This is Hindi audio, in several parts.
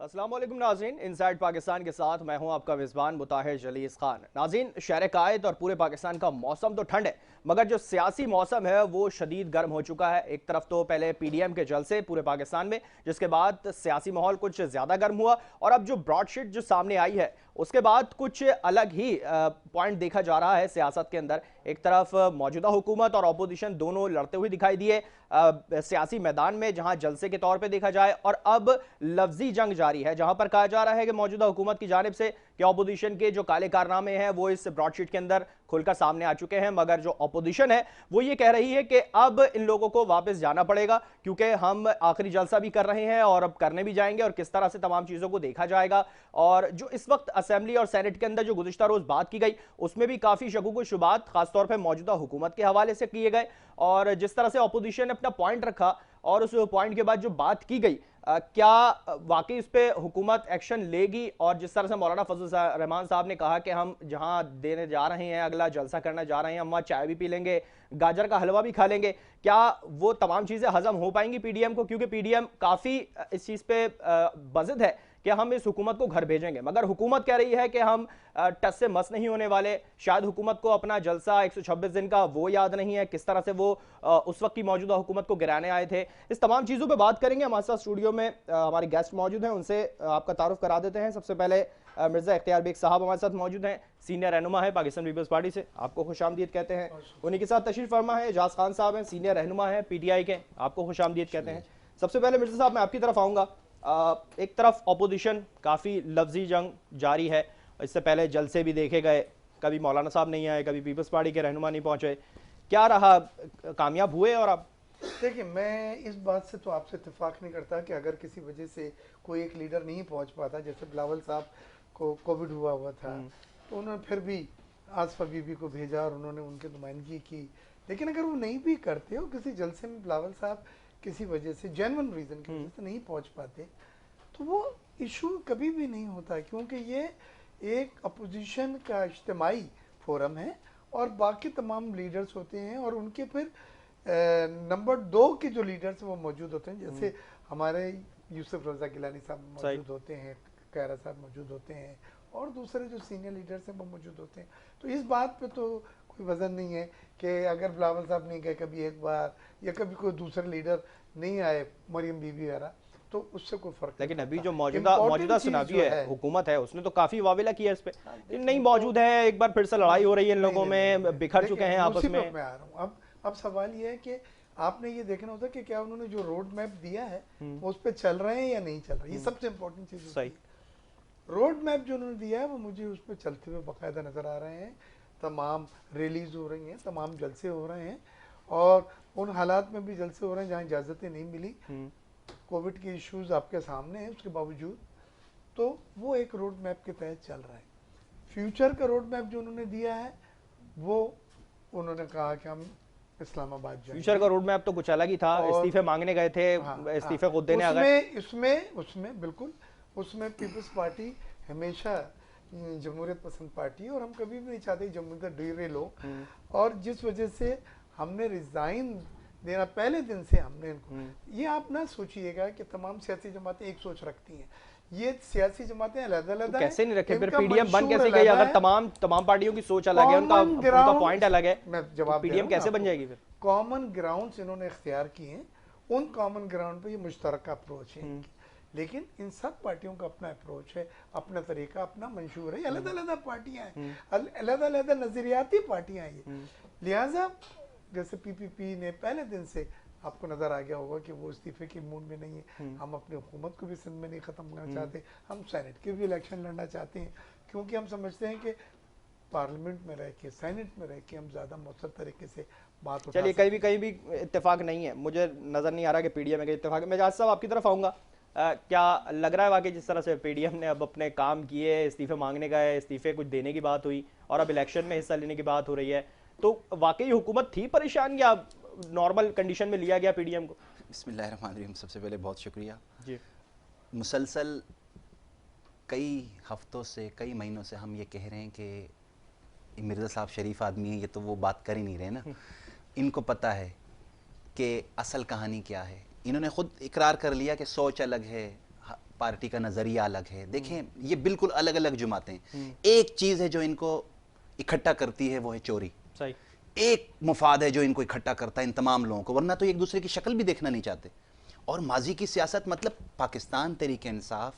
अस्सलाम वालेकुम नाज़रीन, इनसाइड पाकिस्तान के साथ मैं हूं आपका मेज़बान मुताहिर जलीस खान। नाज़रीन, शहर कायद और पूरे पाकिस्तान का मौसम तो ठंड है, मगर जो सियासी मौसम है वो शदीद गर्म हो चुका है। एक तरफ तो पहले पीडीएम के जलसे पूरे पाकिस्तान में, जिसके बाद सियासी माहौल कुछ ज़्यादा गर्म हुआ, और अब जो ब्रॉडशीट जो सामने आई है उसके बाद कुछ अलग ही पॉइंट देखा जा रहा है सियासत के अंदर। एक तरफ मौजूदा हुकूमत और अपोजिशन दोनों लड़ते हुए दिखाई दिए सियासी मैदान में, जहां जलसे के तौर पे देखा जाए, और अब लफ्जी जंग जारी है, जहां पर कहा जा रहा है कि मौजूदा हुकूमत की जानिब से कि अपोजिशन के जो काले कारनामे हैं वो इस ब्रॉडशीट के अंदर खुलकर सामने आ चुके हैं, मगर जो अपोजिशन है वो ये कह रही है कि अब इन लोगों को वापस जाना पड़ेगा, क्योंकि हम आखिरी जलसा भी कर रहे हैं और अब करने भी जाएंगे, और किस तरह से तमाम चीज़ों को देखा जाएगा। और जो इस वक्त असेंबली और सेनेट के अंदर जो गुज़िश्ता रोज़ बात की गई उसमें भी काफ़ी शकूक व शुबात खासतौर पर मौजूदा हुकूमत के हवाले से किए गए, और जिस तरह से अपोजिशन ने अपना पॉइंट रखा और उस पॉइंट के बाद जो बात की गई, क्या वाकई इस पे हुकूमत एक्शन लेगी। और जिस तरह से मौलाना फजल रहमान साहब ने कहा कि हम जहां देने जा रहे हैं, अगला जलसा करने जा रहे हैं, हम वहाँ चाय भी पी लेंगे, गाजर का हलवा भी खा लेंगे, क्या वो तमाम चीज़ें हजम हो पाएंगी पीडीएम को? क्योंकि पीडीएम काफ़ी इस चीज़ पे बज़िद है कि हम इस हुकूमत को घर भेजेंगे, मगर हुकूमत कह रही है कि हम टस से मस नहीं होने वाले। शायद हुकूमत को अपना जलसा 126 दिन का वो याद नहीं है, किस तरह से वो उस वक्त की मौजूदा हुकूमत को गिराने आए थे। इस तमाम चीज़ों पे बात करेंगे। हमारे साथ स्टूडियो में हमारे गेस्ट मौजूद हैं, उनसे आपका तारुफ करा देते हैं। सबसे पहले मिर्ज़ा इख्तियार बेग साहब हमारे साथ मौजूद हैं, सीनियर रहनुमा है पाकिस्तान पीपल्स पार्टी से, आपको खुशामदीद कहते हैं। उन्हीं के साथ तशरीफ फरमा है एजाज खान साहब हैं, सीनियर रहनुमा है पीटीआई के, आपको खुशामदीद कहते हैं। सबसे पहले मिर्ज़ा साहब मैं आपकी तरफ आऊँगा। एक तरफ अपोजिशन काफ़ी लफ्जी जंग जारी है, इससे पहले जलसे भी देखे गए, कभी मौलाना साहब नहीं आए, कभी पीपल्स पार्टी के रहनुमा नहीं पहुंचे, क्या रहा, कामयाब हुए? और अब देखिए, मैं इस बात से तो आपसे इत्तेफाक नहीं करता कि अगर किसी वजह से कोई एक लीडर नहीं पहुंच पाता, जैसे बिलावल साहब को कोविड हुआ था तो उन्होंने फिर भी आसफा बीबी को भेजा और उन्होंने उनकी नुमाइंदगी की। लेकिन अगर वो नहीं भी करते और किसी जलसे में बिलावल साहब किसी वजह से जेन्युइन रीज़न की वजह से नहीं पहुंच पाते, तो वो इशू कभी भी नहीं होता, क्योंकि ये एक अपोजिशन का इज्तिमाई फोरम है और बाकी तमाम लीडर्स होते हैं, और उनके फिर नंबर 2 के जो लीडर्स वो मौजूद होते हैं, जैसे हमारे यूसुफ रजा गिलानी साहब मौजूद होते हैं, कैरा साहब मौजूद होते हैं, और दूसरे जो सीनियर लीडर्स हैं वो मौजूद होते हैं। तो इस बात पे तो कोई वजन नहीं है कि अगर बिलावल साहब नहीं गए कभी एक बार, या कभी कोई दूसरे लीडर नहीं आए, मरियम बीबी वगैरह, तो उससे कोई फर्क नहीं। लेकिन अभी जो मौजूदा सुनाबी है हुकूमत है, उसने तो काफी वावेला किया इस पे, नहीं मौजूद है, एक बार फिर से लड़ाई हो रही है इन लोगों में, बिखर चुके हैं आपस में। मैं आ रहा हूँ अब सवाल ये है कि आपने ये देखना होता कि क्या उन्होंने जो रोड मैप दिया है वो उस पर चल रहे हैं या नहीं चल रहे, ये सबसे इम्पोर्टेंट चीज है। रोड मैप जो उन्होंने दिया है वो मुझे उस पर चलते हुए बाकायदा नजर आ रहे हैं, तमाम रिलीज हो रही हैं, तमाम जलसे हो रहे हैं, और उन हालात में भी जलसे हो रहे हैं जहाँ इजाज़तें नहीं मिली, कोविड के इश्यूज आपके सामने हैं, उसके बावजूद तो वो एक रोड मैप के तहत चल रहा है। फ्यूचर का रोड मैप जो उन्होंने दिया है वो उन्होंने कहा कि हम इस्लामाबाद जाएंगे। फ्यूचर का रोड मैप तो कुछ अलग ही था, इस्तीफे मांगने गए थे, इस्तीफे खुद देने आ गए। उसमें बिल्कुल उसमें पीपल्स पार्टी हमेशा जमहूरियत पसंद पार्टी है, और हम कभी भी नहीं चाहते जमहूरियत डीरे लोग, और जिस वजह से हमने रिजाइन देना पहले दिन से हमने इनको, ये आप ना सोचिएगा कि तमाम सियासी जमातें एक सोच रखती हैं, ये सियासी जमातें अलग-अलग हैं। कैसे नहीं रखे फिर? पीडीएम बन कैसे गई अगर तमाम पार्टियों की सोच अलग है, उनका पॉइंट अलग है, मैं जवाब पीडीएम कैसे बन जाएगी फिर? कॉमन ग्राउंड्स इन्होंने इख्तियार किए हैं, उन कॉमन ग्राउंड पे ये मुश्तरका अप्रोच है, लेकिन इन सब पार्टियों का अपना अप्रोच है, अपना तरीका, अपना मंशूर है, अलग-अलग पार्टियां हैं, अलग-अलग नजरियाती पार्टियां हैं ये। लिहाजा जैसे पीपीपी ने पहले दिन से आपको नजर आ गया होगा कि वो इस्तीफे के मूड में नहीं है, हम अपनी हुकूमत को भी सिंध में नहीं खत्म करना चाहते, हम सेनेट के भी इलेक्शन लड़ना चाहते हैं, क्योंकि हम समझते हैं कि पार्लियामेंट में रह के, सेनेट में रह के हम ज्यादा मौसर तरीके से बात उठा। चलिए, कहीं भी इत्तेफाक नहीं है, मुझे नजर नहीं आ रहा कि पीडीएम में इत्तेफाक है। मैं एजाज साहब आपकी तरफ आऊंगा, क्या लग रहा है वाकई जिस तरह से पीडीएम ने अब अपने काम किए, इस्तीफे मांगने गए, इस्तीफे कुछ देने की बात हुई और अब इलेक्शन में हिस्सा लेने की बात हो रही है, तो वाकई हुकूमत थी परेशान या नॉर्मल कंडीशन में लिया गया पीडीएम को? बिस्मिल्लाहिर्रहमानिर्रहीम, सबसे पहले बहुत शुक्रिया जी। मुसलसल कई हफ्तों से, कई महीनों से हम ये कह रहे हैं कि मिर्ज़ा साहब शरीफ आदमी है, ये तो वो बात कर ही नहीं रहे ना। इनको पता है कि असल कहानी क्या है, इन्होंने खुद इकरार कर लिया कि सोच अलग है, पार्टी का नज़रिया अलग है। देखें, ये बिल्कुल अलग अलग जमातें हैं। एक चीज़ है जो इनको इकट्ठा करती है, वो है चोरी। सही। एक मुफाद है जो इनको इकट्ठा करता है इन तमाम लोगों को, वरना तो एक दूसरे की शक्ल भी देखना नहीं चाहते। और माजी की सियासत मतलब पाकिस्तान तहरीक इंसाफ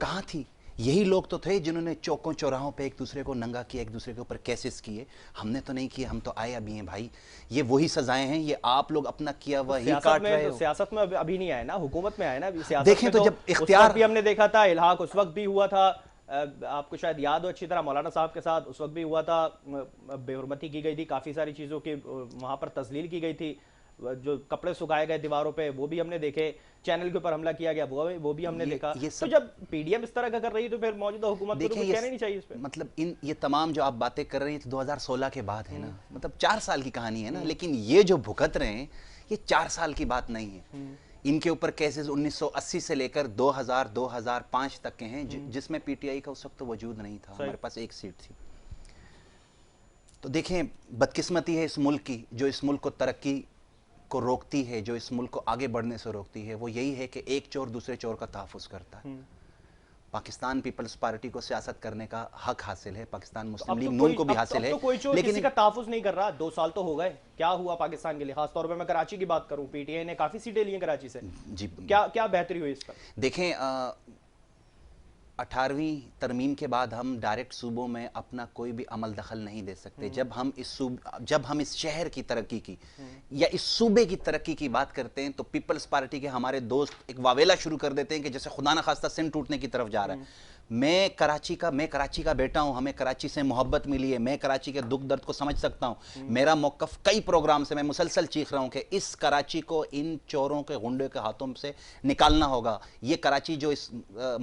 कहाँ थी? यही लोग तो थे जिन्होंने चौकों चौराहों पे एक दूसरे को नंगा किया, एक दूसरे के ऊपर केसेस किए। हमने तो नहीं किए, हम तो आए अभी हैं भाई। ये वही सजाएं हैं, ये आप लोग अपना किया हुआ ही काट रहे हो। सियासत में अभी नहीं आया ना, हुकूमत में आया ना अभी। सियासत देखें में तो जब उस इख्तियार वक्त भी हमने देखा था, इल्हाक उस वक्त भी हुआ था। आपको शायद याद हो अच्छी तरह, मौलाना साहब के साथ उस वक्त भी हुआ था। बेहुरमती की गई थी, काफ़ी सारी चीज़ों की वहाँ पर तस्लील की गई थी। जो कपड़े सुखाए गए दीवारों पे वो भी हमने देखे, चैनल के ऊपर हमला किया गया वो भी हमने देखा। तो जब पीडीएम इस तरह का कर रही है तो फिर मौजूदा हुकूमत को तो कुछ कहना नहीं चाहिए इस पे। मतलब ये तमाम जो आप बातें कर रही हैं तो 2016 के बाद है ना, मतलब 4 साल की कहानी है ना। लेकिन ये जो भुगत रहे हैं ये 4 साल की बात नहीं है। इनके ऊपर केसेस 1980 से लेकर 2005 तक के हैं, जिसमें पीटीआई का उस वक्त वजूद नहीं था। हमारे पास एक सीट थी। तो देखें, बदकिस्मती है इस मुल्क की, जो इस मुल्क को तरक्की को रोकती है, जो इस मुल्क को आगे बढ़ने से रोकती है, वो यही है कि एक चोर दूसरे चोर का तहफ़्फ़ुज़ करता है। पाकिस्तान पीपल्स पार्टी को सियासत करने का हक हासिल है, पाकिस्तान मुस्लिम लीग नून को भी हासिल है। तो कोई चोर किसी का तहफ़्फ़ुज़ नहीं कर रहा। 2 साल तो हो गए, क्या हुआ पाकिस्तान के लिए? खास तौर पे मैं कराची की बात करूं, पीटीआई ने काफ़ी सीटें ली हैं कराची से। जी, क्या बेहतरी हुई इस पर? देखें, 18वीं तरमीम के बाद हम डायरेक्ट सूबों में अपना कोई भी अमल दखल नहीं दे सकते। जब हम इस शहर की तरक्की की या इस सूबे की तरक्की की बात करते हैं तो पीपल्स पार्टी के हमारे दोस्त एक वावेला शुरू कर देते हैं कि जैसे खुदा न खास्ता सिंध टूटने की तरफ जा रहा है। मैं कराची का बेटा हूं, हमें कराची से मोहब्बत मिली है, मैं कराची के दुख दर्द को समझ सकता हूं। मेरा मौक़िफ़ कई प्रोग्राम से मैं मुसलसल चीख रहा हूं कि इस कराची को इन चोरों के गुंडे के हाथों से निकालना होगा। ये कराची जो इस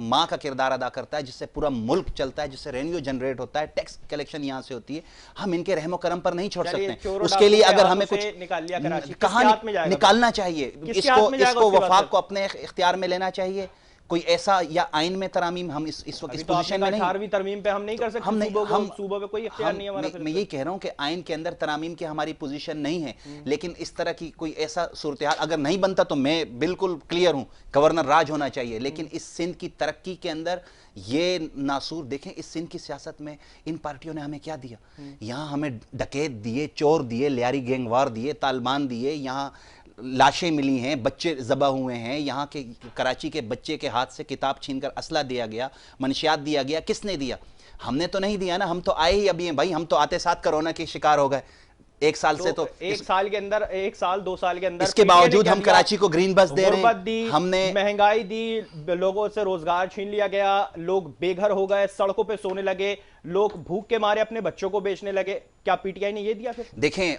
माँ का किरदार अदा करता है, जिससे पूरा मुल्क चलता है, जिससे रेवेन्यू जनरेट होता है, टैक्स कलेक्शन यहाँ से होती है, हम इनके रहमो करम पर नहीं छोड़ सकते। उसके लिए अगर हमें कुछ कहाँ निकालना चाहिए, इसको वफाक को अपने इख्तियार में लेना चाहिए। कोई ऐसा या आइन में तरामीम, हम इस वक्त इस पोजीशन में नहीं। 18वीं तरमीम पे हम नहीं कर सकते। हम सूबों पे कोई इख्तियार नहीं है हमारा। मैं यही कह रहा हूं कि आइन के अंदर तरामीम की हमारी पोजीशन नहीं है। लेकिन इस तरह की कोई ऐसा सूरत हाल अगर नहीं बनता तो मैं बिल्कुल क्लियर हूं, गवर्नर राज होना चाहिए। लेकिन इस सिंध की तरक्की के अंदर ये नासूर देखें, इस सिंध की सियासत में इन पार्टियों ने हमें क्या दिया? यहाँ हमें डकैत दिए, चोर दिए, लियारी गैंगवार दिए, तालिबान दिए, यहाँ लाशें मिली हैं, बच्चे ज़बह हुए हैं, यहाँ के कराची के बच्चे के हाथ से किताब छीनकर असला दिया गया, मनशियात दिया गया। किसने दिया? हमने तो नहीं दिया ना, हम तो आए ही अभी हैं भाई। हम तो आते साथ कोरोना के शिकार हो गए। एक साल से तो एक साल के अंदर, 1 साल 2 साल के अंदर इसके बावजूद हम कराची को ग्रीन बस दे रहे हैं, हमने महंगाई दी, लोगों से रोजगार छीन लिया गया, लोग बेघर हो गए, सड़कों पे सोने लगे, लोग भूख के मारे अपने बच्चों को बेचने लगे। क्या पीटीआई ने ये दिया? फिर देखें,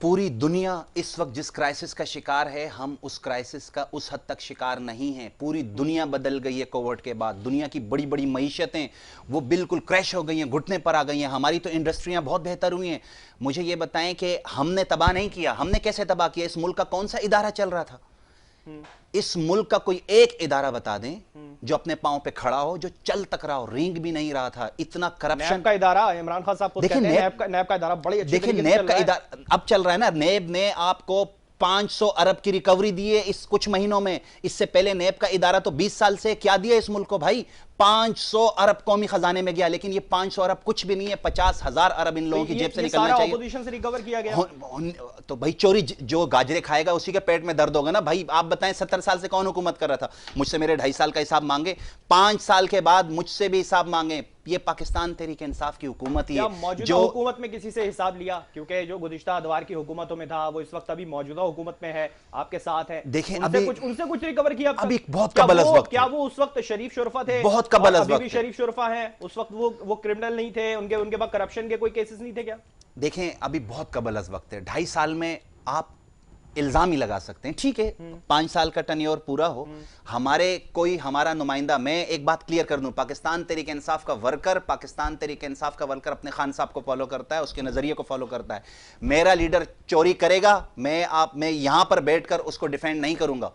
पूरी दुनिया इस वक्त जिस क्राइसिस का शिकार है, हम उस क्राइसिस का उस हद तक शिकार नहीं है। पूरी दुनिया बदल गई है कोविड के बाद। दुनिया की बड़ी बड़ी मईशतें वो बिल्कुल क्रैश हो गई हैं, घुटने पर आ गई हैं। हमारी तो इंडस्ट्रियां बहुत बेहतर हुई हैं। मुझे ये बताएं कि हमने तबाह नहीं किया। हमने कैसे तबाह किया? इस मुल्क का कौन सा इदारा चल रहा था? इस मुल्क का कोई एक इदारा बता दें जो अपने पांव पे खड़ा हो, जो चल तक रहा हो। रेंग भी नहीं रहा था। इतना करप्शन। नैब का इदारा, इमरान खान साहब कहते हैं नैब का इदारा बड़ी अच्छी देखिए, नैब का इदारा अब चल रहा है ना। नैब ने आपको 500 अरब की रिकवरी दी है इस कुछ महीनों में। इससे पहले नैब का इदारा तो 20 साल से क्या दिया इस मुल्क को भाई? 500 अरब कौमी खजाने में गया। लेकिन ये 500 अरब कुछ भी नहीं है। 50,000 अरब इन लोगों की जेब से निकलना चाहिए। ऑपोजिशन से रिकवर किया गया। तो भाई चोरी जो गाजरे खाएगा उसी के पेट में दर्द होगा ना भाई। आप बताएं 70 साल से कौन हुकूमत कर रहा था? मुझसे मेरे 2.5 साल का हिसाब मांगे, 5 साल के बाद मुझसे भी हिसाब मांगे। ये पाकिस्तान तहरीक इंसाफ की हुकूमत ही है जो हुकूमत में किसी से हिसाब लिया? क्योंकि जो गुज़िश्ता अदवार की हुकूमतों में था वो इस वक्त अभी मौजूदा हुकूमत में है, आपके साथ है। देखें, उनसे कुछ रिकवर किया? अभी बहुत कबल वक्त। क्या वो उस वक्त शरीफ शुरफा थे? बहुत कबल अभी भी शरीफ शुरफा है? उस वक्त वो क्रिमिनल नहीं थे? उनके पास करप्शन के कोई केसेस नहीं थे क्या? देखें, अभी बहुत कबल वक्त है। 2.5 साल में आप इल्जाम ही लगा सकते हैं। ठीक है, 5 साल का टर्न्योर पूरा हो, हमारा नुमाइंदा। मैं एक बात क्लियर कर दूं, पाकिस्तान तहरीक इंसाफ का वर्कर अपने खान साहब को फॉलो करता है, उसके नजरिए को फॉलो करता है। मेरा लीडर चोरी करेगा, मैं यहां पर बैठकर उसको डिफेंड नहीं करूंगा।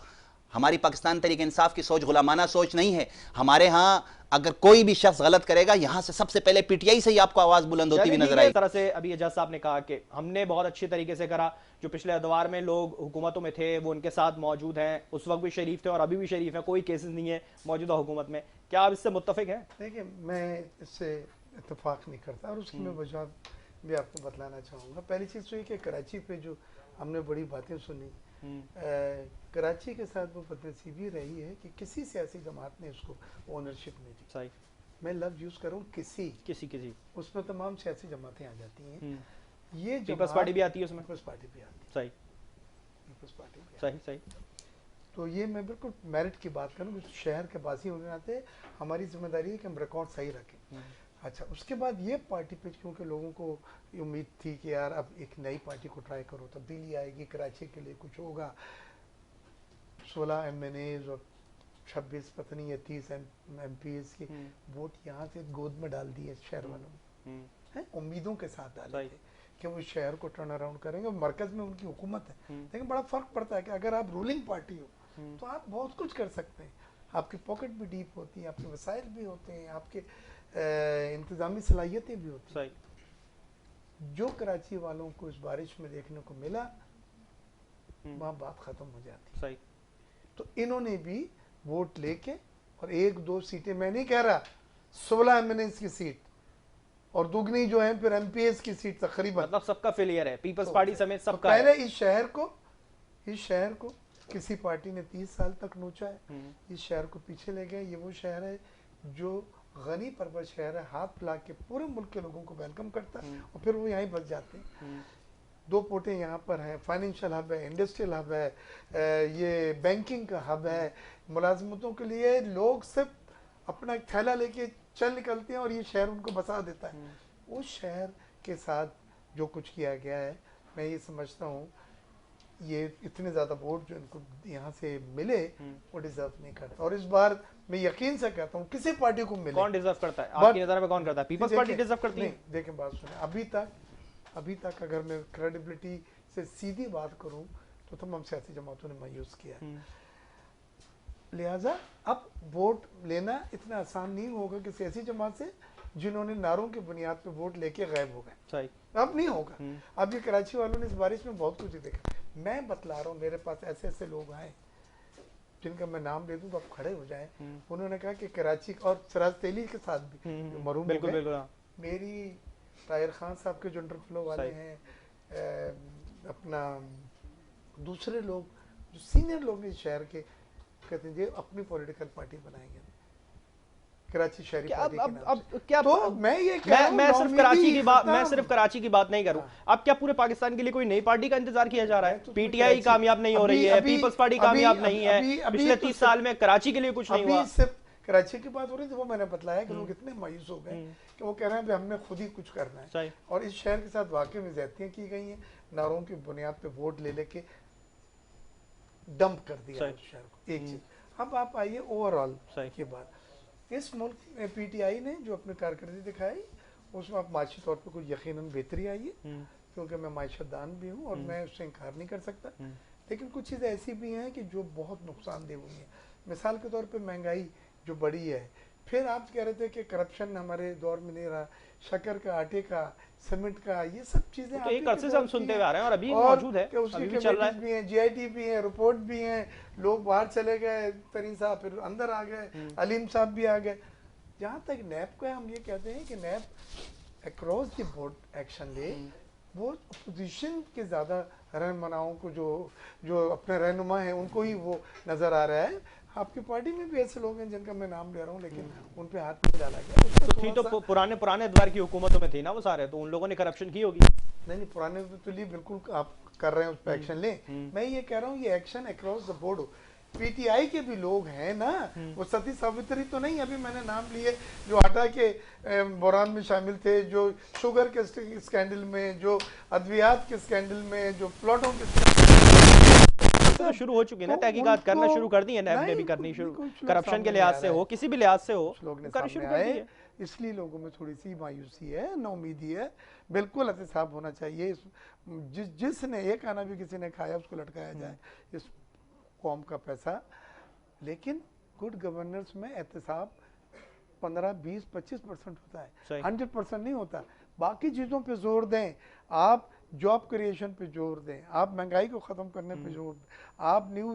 हमारी पाकिस्तान तरीके इंसाफ की सोच गुलामाना सोच नहीं है। हमारे यहाँ अगर कोई भी शख्स गलत करेगा, यहां से सबसे पहले पीटीआई से ही आपको आवाज बुलंद होती हुई नजर आई। इस तरह से अभी एजाज साहब ने कहा कि हमने बहुत अच्छे तरीके से करा, जो पिछले अदवार में लोग हुकूमतों में थे वो उनके साथ मौजूद हैं, उस वक्त भी शरीफ थे और अभी भी शरीफ हैं, कोई केसेस नहीं है मौजूदा हुकूमत में। क्या आप इससे मुत्तफिक हैं? देखिए, मैं इससे इत्तेफाक नहीं करता और उसकी मैं वजह भी आपको बतलाना चाहूँगा। पहली चीज़ तो ये कि कराची पे जो हमने बड़ी बातें सुनी, कराची के साथ वो बदनसीबी रही है कि किसी सियासी जमात ने उसको ओनरशिप नहीं दी। सही, मैं लफ्ज़ यूज़ करूँ किसी, उसमें तमाम सियासी जमातें आ जाती हैं। ये पीपल्स पार्टी भी आती है उसमें, पीपल्स पार्टी भी आती है, सही, पीपल्स पार्टी भी सही सही। तो ये मैं बिल्कुल मेरिट की बात करूँ, शहर के बासी होने नाते हमारी जिम्मेदारी है कि हम रिकॉर्ड सही रखें। अच्छा, उसके बाद ये पार्टी पे क्योंकि लोगों को उम्मीद थी कि यार अब एक नई पार्टी को ट्राई करो, तब्दीली आएगी, कराची के लिए कुछ होगा। 16 MNAs और 26 पता नहीं या 30 MPs की वोट यहाँ से गोद में डाल दिए शहर वालों ने, उम्मीदों के साथ डाले थे कि वो शहर को टर्न अराउंड करेंगे। मरकज में उनकी हुकूमत है, लेकिन बड़ा फर्क पड़ता है कि अगर आप रूलिंग पार्टी हो तो आप बहुत कुछ कर सकते हैं, आपकी पॉकेट भी डीप होती है, आपके वसाइल भी होते हैं, आपके इंतजामी सलाहियतें भी होती हैं। जो कराची वालों को इस बारिश में देखने को मिला, वहाँ बात खत्म हो जाती। सही। तो इन्होंने भी वोट लेके और 1-2 सीटें, मैं नहीं कह रहा 16 MNAs की सीट और दुगनी जो है फिर MPs की सीट तकरीबन, मतलब सबका फेलियर है, पीपल्स पार्टी समेत सबका। पहले इस शहर को किसी पार्टी ने 30 साल तक नोचा है, इस शहर को पीछे ले गए। ये वो शहर है जो गनी परवर शहर है, हाथ फैला के पूरे मुल्क के लोगों को वेलकम करता है और फिर वो यहीं बस जाते हैं। 2 पोटे यहाँ पर हैं, फाइनेंशियल हब है, इंडस्ट्रियल हब है, ये बैंकिंग का हब है, मुलाजमतों के लिए लोग सिर्फ अपना एक थैला लेके चल निकलते हैं और ये शहर उनको बसा देता है। उस शहर के साथ जो कुछ किया गया है, मैं ये समझता हूँ ये इतने ज़्यादा वोट जो इनको यहाँ से मिले वो डिजर्व नहीं करता। और इस बार मैं यकीन से कहता हूँ किसी पार्टी को मिले। कौन डिजर्व करता है आपकी नज़र में? कौन करता है? पीपल्स पार्टी डिजर्व करती है? देखें, बात सुने, अभी तक अगर मैं क्रेडिबिलिटी से सीधी बात करूं तो तमाम सियासी जमातों ने मायूस किया है। लिहाजा अब वोट लेना इतना आसान नहीं होगा कि सियासी जमात से जिन्होंने नारों की बुनियाद पे वोट लेके गायब हो गए, सही, अब नहीं होगा। अब ये कराची वालों ने इस बारिश में बहुत कुछ देखा। मैं बतला रहा हूँ, मेरे पास ऐसे ऐसे लोग आए जिनका मैं नाम ले दूं तो आप खड़े हो जाए। उन्होंने कहा कि कराची और सिराज तेली के साथ भी मरूम हो गए, मेरी ताहिर खान साहब के जो अंडर फ्लो वाले हैं, अपना दूसरे लोग जो सीनियर लोग हैं शहर के, कहते हैं जी अपनी पॉलिटिकल पार्टी बनाएंगे कराची शहरी पार्टी के नाम से। क्या तो मैं ये कह रहा हूं, मैं सिर्फ कराची की बात नहीं करूं। अब क्या पूरे पाकिस्तान के लिए कोई नई पार्टी का इंतजार किया जा रहा है? पीटीआई कामयाब नहीं हो रही है, पीपल्स पार्टी कामयाब नहीं है, पिछले 30 साल में कराची के लिए कुछ नहीं हुआ। सिर्फ कराची की बात हो रही थी, वो मैंने बतलाया कि लोग इतने मायूस हो गए कि वो कह रहे हैं हमने खुद ही कुछ करना है। और इस शहर के साथ वाकई में ज्यादतियां की गई हैं, नारों की बुनियाद पे वोट ले लेके डंप कर दिया उस शहर को। एक चीज, अब आप आइए ओवरऑल की बात। इस मुल्क में पीटीआई ने जो अपनी कारकर्दगी दिखाई उसमें आप माशी तौर पर कुछ यकीनन बेहतरी आई है, क्योंकि मैं माइशतदान भी हूँ और मैं उससे इनकार नहीं कर सकता। लेकिन कुछ चीज़ें ऐसी भी हैं कि जो बहुत नुकसानदेह हुई हैं। मिसाल के तौर पर महंगाई जो बढ़ी है, फिर आप कह रहे थे कि करप्शन हमारे दौर में नहीं रहा, शक्कर का, आटे का, सीमेंट का, ये सब चीजें तो एक अरसे से हम सुनते हुए आ रहे हैं और अभी मौजूद है, अभी भी चल रहा है। भी हैं, GIT भी हैं, रिपोर्ट भी हैं, लोग बाहर चले गए, तरीन साहब फिर अंदर आ गए, अलीम साहब भी आ गए। जहाँ तक नैब का हम ये कहते हैं कि नैब अक्रॉस द बोर्ड एक्शन ले, वो अपोजिशन के ज़्यादा रहनुमाओं को जो अपने रहनुमा हैं उनको ही वो नज़र आ रहा है। आपकी पार्टी में भी ऐसे लोग हैं जिनका मैं नाम ले रहा हूँ, लेकिन उन पे हाथ नहीं डाला गया। तो थी तो पुराने द्वार की हुकूमतों में थी ना वो सारे, तो उन लोगों ने करप्शन की होगी। नहीं, पुराने तो लिए बिल्कुल आप कर रहे हैं उस पर एक्शन ले। मैं ये कह रहा हूँ ये एक्शन अक्रॉस द बोर्ड हो। पीटीआई के भी लोग हैं ना, वो सती सावित्री तो नहीं, अभी मैंने नाम लिए, जो आटा के बहरान में शामिल थे, जो शुगर के स्कैंडल में, जो अद्वियात के स्कैंडल में, जो प्लॉटों के तो शुरू हो चुकी है ना, तहकीकात करना शुरू कर दी है, नैब ने भी करनी शुरू, करप्शन के लिहाज से हो, किसी भी लिहाज से हो, करना शुरू कर दी है। इसलिए लोगों में थोड़ी सी मायूसी है, नौमीदी है। बिल्कुल एहतसाब होना चाहिए। जिसने एक आना भी किसी ने खाया उसको लटकाया जाए। इस कौम का पैसा लेकिन गुड गवर्नेंस में एहतसाब 15, 20, 25% होता सही। है, 100% नहीं होता। बाकी चीज़ों पे जोर दें, आप जॉब क्रिएशन पे जोर दें, आप महंगाई को ख़त्म करने पे जोर दें, आप न्यू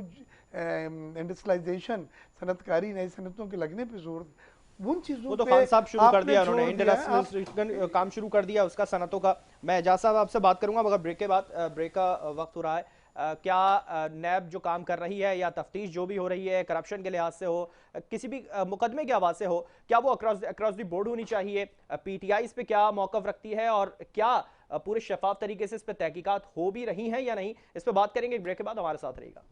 इंडस्ट्रियलाइजेशन, सनतकारी, नई सनतों के लगने पे जोर दें। उन चीज़ों वो तो पे खान साहब शुरू कर आपने दिया, उन्होंने जोर दिया है, इंडस्ट्रियल काम शुरू कर दिया उसका, सनतों का। मैं एजाज साहब आपसे बात करूंगा मगर ब्रेक के बाद, ब्रेक का वक्त हो रहा है। क्या नैब जो काम कर रही है या तफ्तीश जो भी हो रही है करप्शन के लिहाज से हो, किसी भी मुकदमे के आवाज से हो, क्या वो अक्रॉस द बोर्ड होनी चाहिए? पीटीआई इस पे क्या मौकफ रखती है और क्या पूरे शफाफ तरीके से इस पे तहकीकात हो भी रही हैं या नहीं? इस पे बात करेंगे ब्रेक के बाद, हमारे साथ रहेगा।